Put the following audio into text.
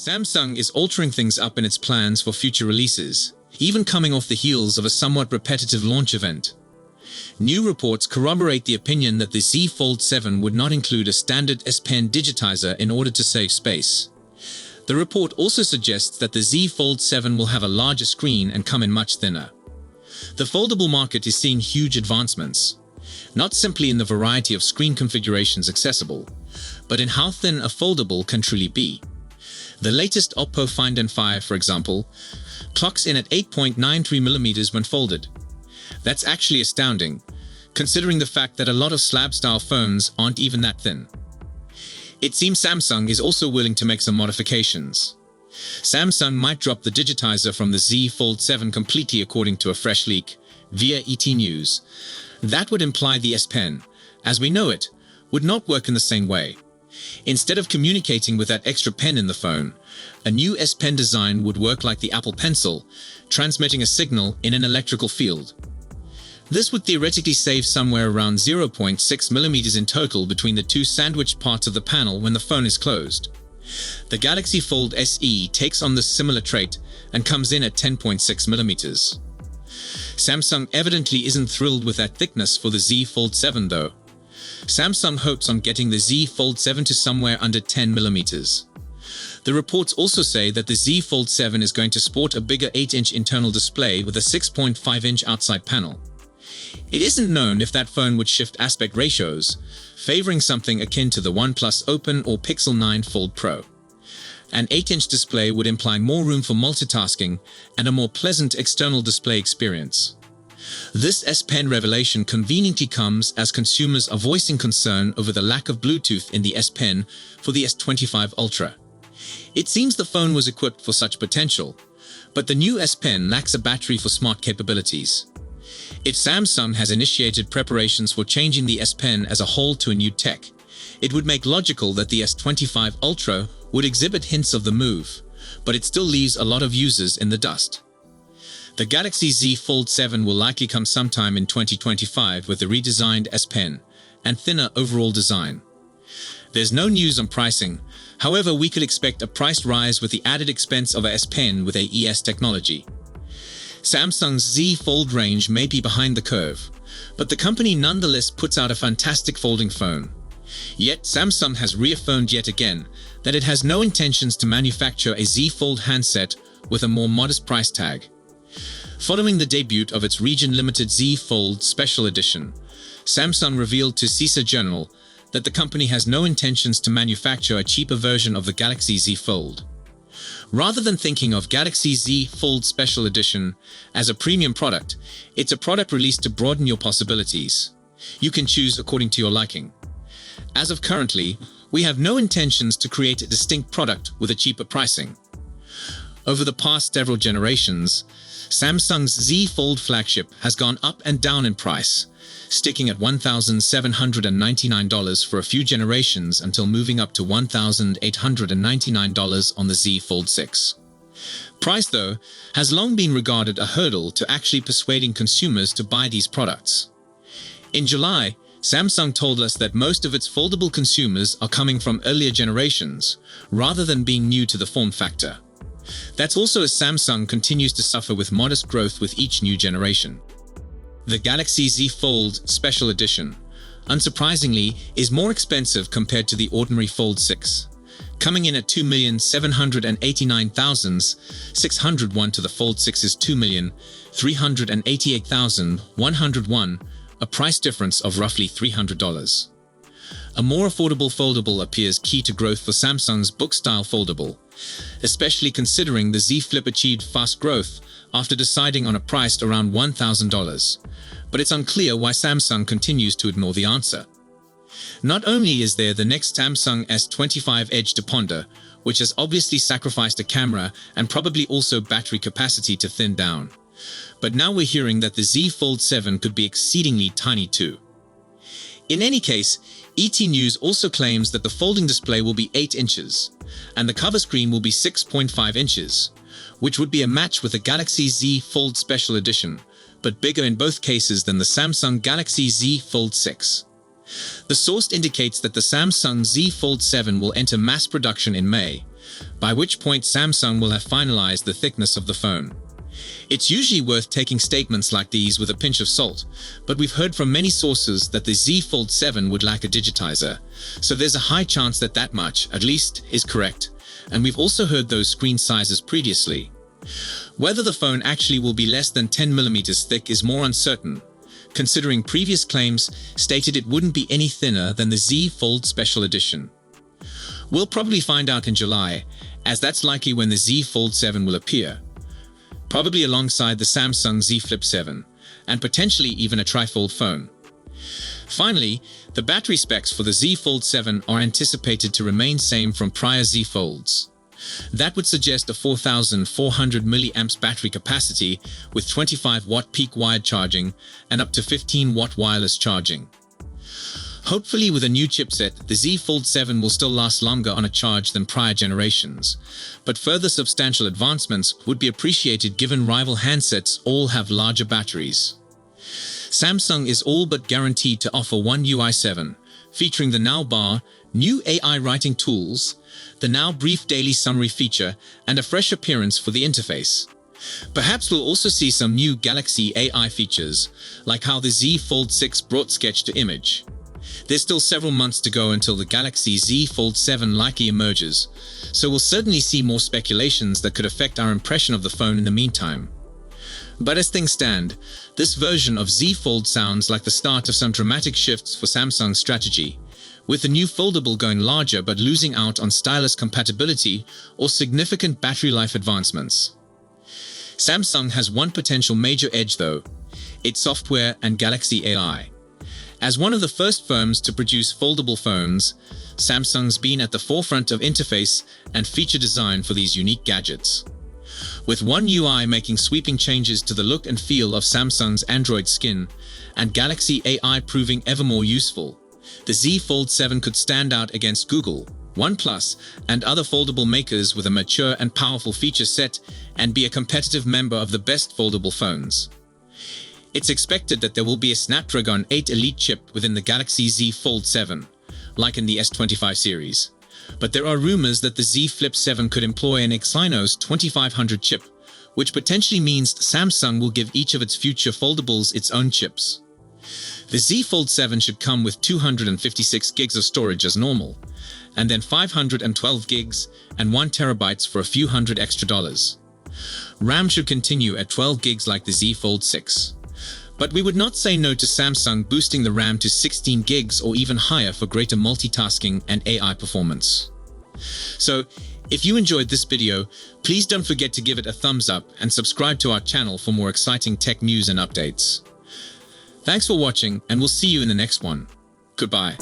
Samsung is altering things up in its plans for future releases, even coming off the heels of a somewhat repetitive launch event. New reports corroborate the opinion that the Z Fold 7 would not include a standard S Pen digitizer in order to save space. The report also suggests that the Z Fold 7 will have a larger screen and come in much thinner. The foldable market is seeing huge advancements, not simply in the variety of screen configurations accessible, but in how thin a foldable can truly be. The latest Oppo Find N5, for example, clocks in at 8.93mm when folded. That's actually astounding, considering the fact that a lot of slab-style phones aren't even that thin. It seems Samsung is also willing to make some modifications. Samsung might drop the digitizer from the Z Fold 7 completely, according to a fresh leak via ETNews. That would imply the S Pen, as we know it, would not work in the same way. Instead of communicating with that extra pen in the phone, a new S Pen design would work like the Apple Pencil, transmitting a signal in an electrical field. This would theoretically save somewhere around 0.6mm in total between the two sandwiched parts of the panel when the phone is closed. The Galaxy Fold SE takes on this similar trait and comes in at 10.6mm. Samsung evidently isn't thrilled with that thickness for the Z Fold 7 though. Samsung hopes on getting the Z Fold 7 to somewhere under 10mm. The reports also say that the Z Fold 7 is going to sport a bigger 8-inch internal display with a 6.5-inch outside panel. It isn't known if that phone would shift aspect ratios, favoring something akin to the OnePlus Open or Pixel 9 Fold Pro. An 8-inch display would imply more room for multitasking and a more pleasant external display experience. This S Pen revelation conveniently comes as consumers are voicing concern over the lack of Bluetooth in the S Pen for the S25 Ultra. It seems the phone was equipped for such potential, but the new S Pen lacks a battery for smart capabilities. If Samsung has initiated preparations for changing the S Pen as a whole to a new tech, it would make logical that the S25 Ultra would exhibit hints of the move, but it still leaves a lot of users in the dust. The Galaxy Z Fold 7 will likely come sometime in 2025 with a redesigned S Pen and thinner overall design. There's no news on pricing, however we could expect a price rise with the added expense of a S Pen with AES technology. Samsung's Z Fold range may be behind the curve, but the company nonetheless puts out a fantastic folding phone. Yet Samsung has reaffirmed yet again that it has no intentions to manufacture a Z Fold handset with a more modest price tag. Following the debut of its region-limited Z Fold Special Edition, Samsung revealed to CISA Journal that the company has no intentions to manufacture a cheaper version of the Galaxy Z Fold. Rather than thinking of Galaxy Z Fold Special Edition as a premium product, it's a product released to broaden your possibilities. You can choose according to your liking. As of currently, we have no intentions to create a distinct product with a cheaper pricing. Over the past several generations, Samsung's Z Fold flagship has gone up and down in price, sticking at $1,799 for a few generations until moving up to $1,899 on the Z Fold 6. Price, though, has long been regarded a hurdle to actually persuading consumers to buy these products. In July, Samsung told us that most of its foldable consumers are coming from earlier generations, rather than being new to the form factor. That's also as Samsung continues to suffer with modest growth with each new generation. The Galaxy Z Fold Special Edition, unsurprisingly, is more expensive compared to the ordinary Fold 6, coming in at $2,789,601 to the Fold 6's $2,388,101, a price difference of roughly $300. A more affordable foldable appears key to growth for Samsung's book-style foldable, especially considering the Z Flip achieved fast growth after deciding on a price around $1,000, but it's unclear why Samsung continues to ignore the answer. Not only is there the next Samsung S25 Edge to ponder, which has obviously sacrificed a camera and probably also battery capacity to thin down, but now we're hearing that the Z Fold 7 could be exceedingly tiny too. In any case, ETNews also claims that the folding display will be 8 inches, and the cover screen will be 6.5 inches, which would be a match with the Galaxy Z Fold Special Edition, but bigger in both cases than the Samsung Galaxy Z Fold 6. The source indicates that the Samsung Z Fold 7 will enter mass production in May, by which point Samsung will have finalized the thickness of the phone. It's usually worth taking statements like these with a pinch of salt, but we've heard from many sources that the Z Fold 7 would lack a digitizer, so there's a high chance that that much, at least, is correct, and we've also heard those screen sizes previously. Whether the phone actually will be less than 10mm thick is more uncertain, considering previous claims stated it wouldn't be any thinner than the Z Fold Special Edition. We'll probably find out in July, as that's likely when the Z Fold 7 will appear, probably alongside the Samsung Z Flip 7, and potentially even a trifold phone. Finally, the battery specs for the Z Fold 7 are anticipated to remain same from prior Z Folds. That would suggest a 4,400 mAh battery capacity with 25-watt peak wired charging and up to 15-watt wireless charging. Hopefully with a new chipset, the Z Fold 7 will still last longer on a charge than prior generations, but further substantial advancements would be appreciated given rival handsets all have larger batteries. Samsung is all but guaranteed to offer One UI 7, featuring the Now bar, new AI writing tools, the Now Brief Daily Summary feature, and a fresh appearance for the interface. Perhaps we'll also see some new Galaxy AI features, like how the Z Fold 6 brought sketch to image. There's still several months to go until the Galaxy Z Fold 7 likely emerges, so we'll certainly see more speculations that could affect our impression of the phone in the meantime. But as things stand, this version of Z Fold sounds like the start of some dramatic shifts for Samsung's strategy, with the new foldable going larger but losing out on stylus compatibility or significant battery life advancements. Samsung has one potential major edge though, its software and Galaxy AI. As one of the first firms to produce foldable phones, Samsung's been at the forefront of interface and feature design for these unique gadgets. With One UI making sweeping changes to the look and feel of Samsung's Android skin, and Galaxy AI proving ever more useful, the Z Fold 7 could stand out against Google, OnePlus, and other foldable makers with a mature and powerful feature set and be a competitive member of the best foldable phones. It's expected that there will be a Snapdragon 8 Elite chip within the Galaxy Z Fold 7, like in the S25 series. But there are rumors that the Z Flip 7 could employ an Exynos 2500 chip, which potentially means Samsung will give each of its future foldables its own chips. The Z Fold 7 should come with 256 gigs of storage as normal, and then 512 gigs and 1 terabyte for a few hundred extra dollars. RAM should continue at 12 gigs like the Z Fold 6. But we would not say no to Samsung boosting the RAM to 16 gigs or even higher for greater multitasking and AI performance. So, if you enjoyed this video, please don't forget to give it a thumbs up and subscribe to our channel for more exciting tech news and updates. Thanks for watching, and we'll see you in the next one. Goodbye.